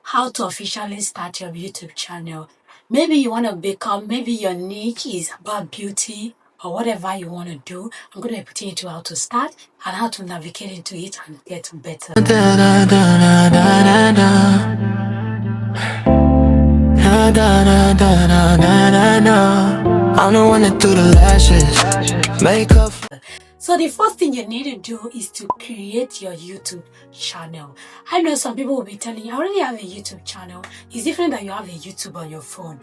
how to officially start your YouTube channel. Maybe you want to become, maybe your niche is about beauty or whatever you want to do. I'm going to be putting you to how to start and how to navigate into it and get better. I'm the one that do the lashes, makeup. So the first thing you need to do is to create your YouTube channel. I know some people will be telling you, I already have a YouTube channel. It's different that you have a YouTube on your phone.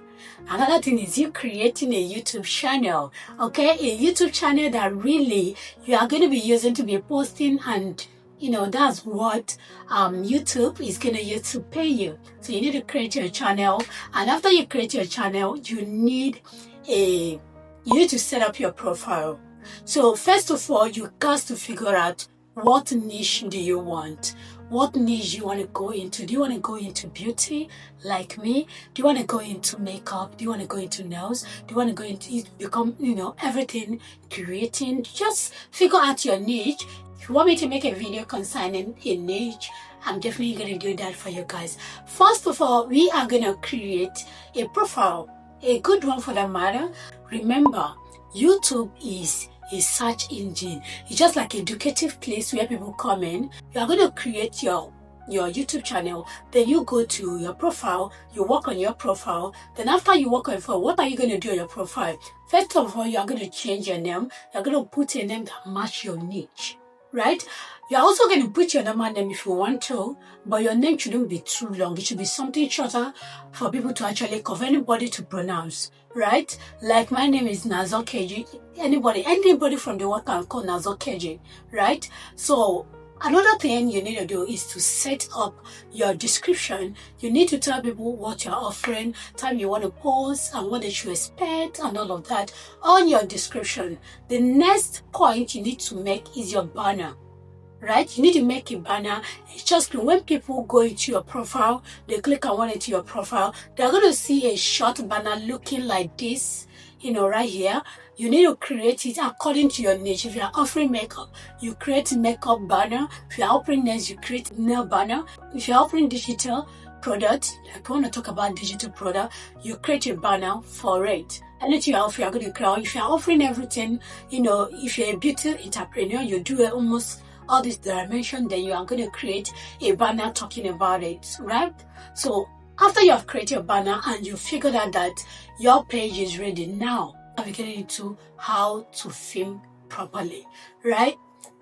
Another thing is you creating a YouTube channel, okay? A YouTube channel that really you are going to be using to be posting, and that's what YouTube is going to use to pay you. So you need to create your channel, and after you create your channel, you need to set up your profile. So first of all, you got to figure out what niche do you want. What niche you want to go into? Do you want to go into beauty like me? Do you want to go into makeup? Do you want to go into nails? Do you want to go into become, everything creating? Just figure out your niche. If you want me to make a video concerning a niche, I'm definitely going to do that for you guys. First of all, we are going to create a profile, a good one for that matter. Remember, YouTube is a search engine. It's just like an educative place where people come in. You are going to create your YouTube channel, then you go to your profile, you work on your profile. Then after you work on your profile, what are you going to do on your profile? First of all, you are going to change your name. You're going to put a name that matches your niche, right? You're also going to put your normal name if you want to, but your name shouldn't be too long. It should be something shorter for people to actually cover, anybody to pronounce, right? Like my name is Nazo KG. Anybody from the world can call Nazo KG, right? So another thing you need to do is to set up your description. You need to tell people what you're offering, time you want to post, and what they should expect, and all of that on your description. The next point you need to make is your banner. Right? You need to make a banner. It's just when people go into your profile, they click on one into your profile, they're going to see a short banner looking like this, right here. You need to create it according to your niche. If you're offering makeup, you create a makeup banner. If you're offering nails, you create a nail banner. If you're offering digital product, like you want to talk about digital product, you create a banner for it. Anything you're offering, you're going to create. If you're offering everything, if you're a beauty entrepreneur, you do almost all this dimension, then you are going to create a banner talking about it, right? So after you have created a banner and you figured out that your page is ready, now I'm getting into how to film properly, right?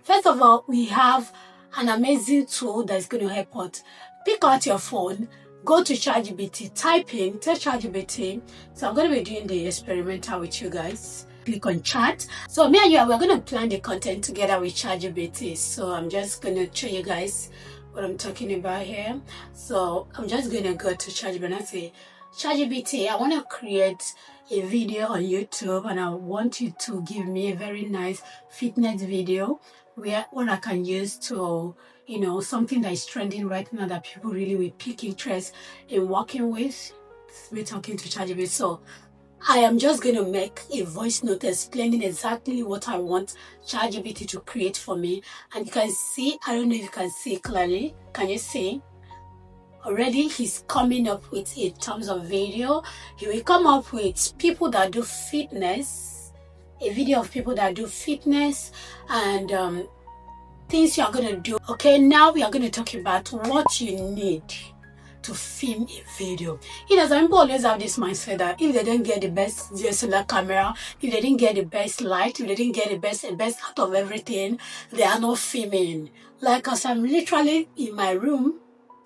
First of all, we have an amazing tool that's going to help us. Pick out your phone, go to ChatGPT, type in, tell ChatGPT. So I'm going to be doing the experimental with you guys. Click on chat. So me and you, we're going to plan the content together with ChatGPT. So I'm just going to show you guys what I'm talking about here. So I'm just going to go to ChatGPT and say, ChatGPT, I want to create a video on YouTube and I want you to give me a very nice fitness video where what I can use to, something that is trending right now that people really will pick interest in working with. We're talking to ChatGPT. So I am just going to make a voice note explaining exactly what I want ChatGPT to create for me. And you can see, I don't know if you can see clearly. Can you see? Already he's coming up with in terms of video. He will come up with people that do fitness, a video of people that do fitness and things you are going to do. Okay, now we are going to talk about what you need to film a video. Some people always have this mindset that if they didn't get the best DSLR camera, if they didn't get the best light, if they didn't get the best out of everything, they are not filming. Like, as I'm literally in my room,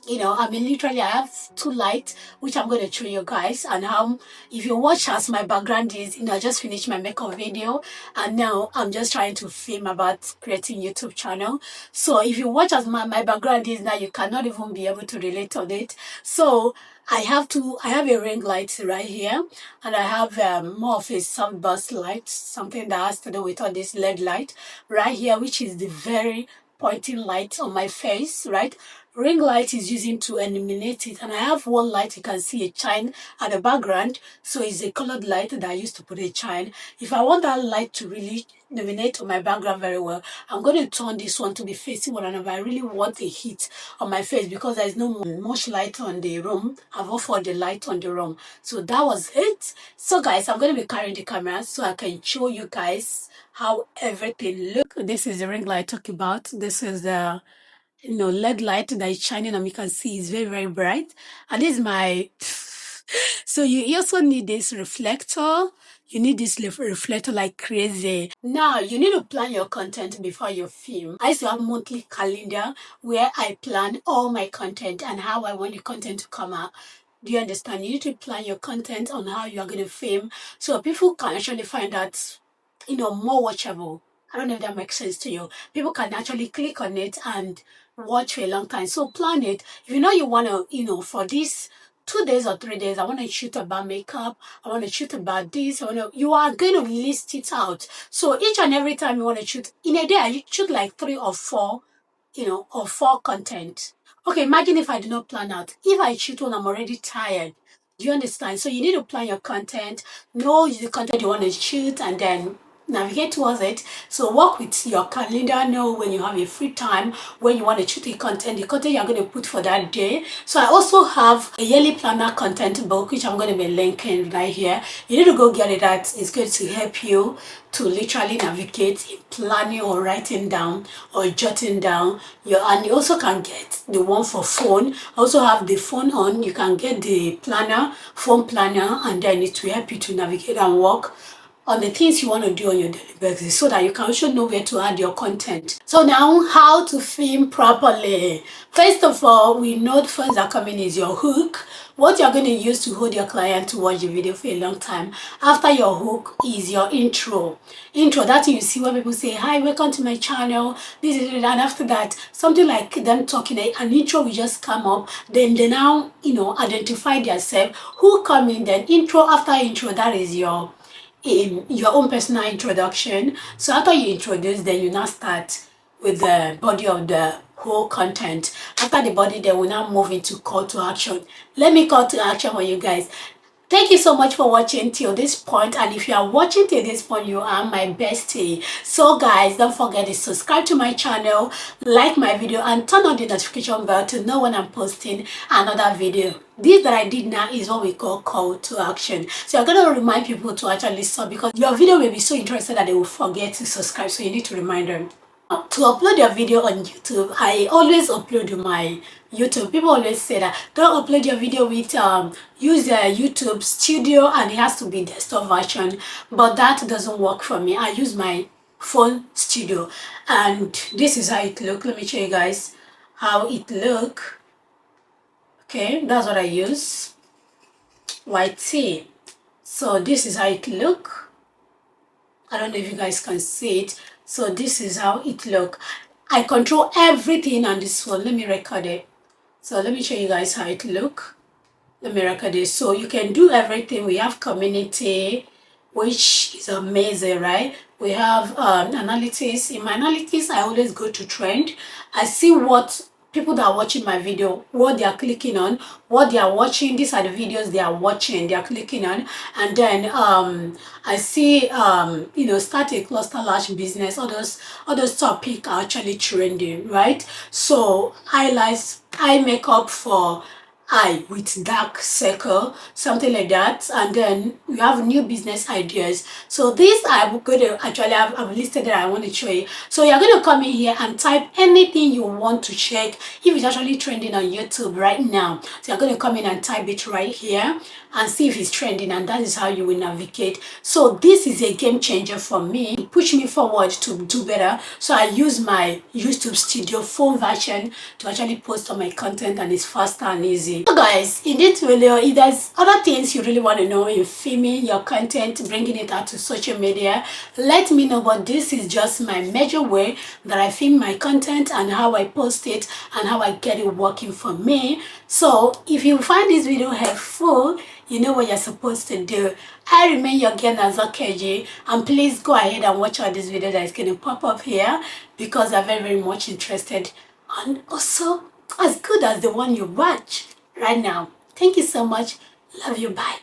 I have two lights, which I'm going to show you guys. And how, if you watch as my background is, I just finished my makeup video. And now I'm just trying to film about creating YouTube channel. So if you watch as my background is now, you cannot even be able to relate on it. So I have a ring light right here. And I have more of a sunburst light, something that has to do with all this LED light right here, which is the very pointing light on my face, right? ring light is using to illuminate it, and I have one light. You can see a shine at the background, so it's a colored light that I used to put a shine. If I want that light to really illuminate on my background very well, I'm going to turn this one to be facing one another. I really want a heat on my face because there's no much light on the room. I've offered the light on the room, so that was it. So guys, I'm going to be carrying the camera so I can show you guys how everything look. This is the ring light I talk about. This is the LED light that is shining on. You can see it's very bright, and this is my so you also need this reflector. You need this reflector like crazy. Now you need to plan your content before you film. I used to have monthly calendar where I plan all my content and how I want the content to come out. Do you understand? You need to plan your content on how you are going to film so people can actually find out, more watchable. I don't know if that makes sense to you. People can actually click on it and watch for a long time. So plan it. If you know you want to, for these 2 days or 3 days, I want to shoot about makeup. I want to shoot about this. You are going to list it out. So each and every time you want to shoot, in a day, I shoot like 3 or 4, or 4 content. Okay, imagine if I do not plan out. If I shoot when I'm already tired, do you understand? So you need to plan your content, know the content you want to shoot, and then navigate towards it. So work with your calendar, know when you have a free time, when you want to shoot the content you're going to put for that day. So I also have a yearly planner content book, which I'm going to be linking right here. You need to go get it. That is going to help you to literally navigate in planning or writing down or jotting down and you also can get the one for phone. I also have the phone on. You can get the planner, phone planner, and then it will help you to navigate and work on the things you want to do on your daily basis so that you can also know where to add your content. So now, how to film properly. First of all, we know the first that coming is your hook. What you're going to use to hold your client to watch the video for a long time. After your hook is your intro. Intro, that you see when people say, hi, welcome to my channel. This is it. And after that, something like them talking, an intro will just come up. Then they now, identify themselves. Who come in, then intro after intro, that is your in your own personal introduction. So after you introduce, then you now start with the body of the whole content. After the body, then we now move into call to action. Let me call to action for you guys. Thank you so much for watching till this point, and if you are watching till this point, you are my bestie. So guys, don't forget to subscribe to my channel, like my video, and turn on the notification bell to know when I'm posting another video. This that I did now is what we call to action. So you're going to remind people to actually sub because your video will be so interested that they will forget to subscribe, so you need to remind them. To upload your video on YouTube, I always upload my YouTube. People always say that don't upload your video with use a YouTube Studio and it has to be desktop version, but that doesn't work for me. I use my phone studio, and this is how it look. Let me show you guys how it look. Okay, that's what I use. YT. So this is how it look. I don't know if you guys can see it. So this is how it look. I control everything on this phone. Let me record it. So let me show you guys how it look. Let me record it. So you can do everything. We have community, which is amazing, right? We have analytics. In my analytics, I always go to trend. I see what people that are watching my video, what they are clicking on, what they are watching. These are the videos they are watching, they are clicking on. And then I see start a cluster large business. All those topics are actually trending, right? So highlights, eye makeup for eye with dark circle, something like that. And then we have new business ideas. So this I'm going to actually have I've listed that I want to show you. So you're going to come in here and type anything you want to check if it's actually trending on YouTube right now. So you're going to come in and type it right here and see if it's trending, and that is how you will navigate. So this is a game changer for me. It pushed me forward to do better. So I use my YouTube Studio phone version to actually post on my content, and it's faster and easy. So guys, in this video, if there's other things you really want to know in filming your content, bringing it out to social media, let me know. But this is just my major way that I film my content and how I post it and how I get it working for me. So if you find this video helpful, you know what you're supposed to do. I remain your girl Nazo KG, and please go ahead and watch out this video that is going to pop up here because I'm very much interested. And also as good as the one you watch right now. Thank you so much. Love you. Bye.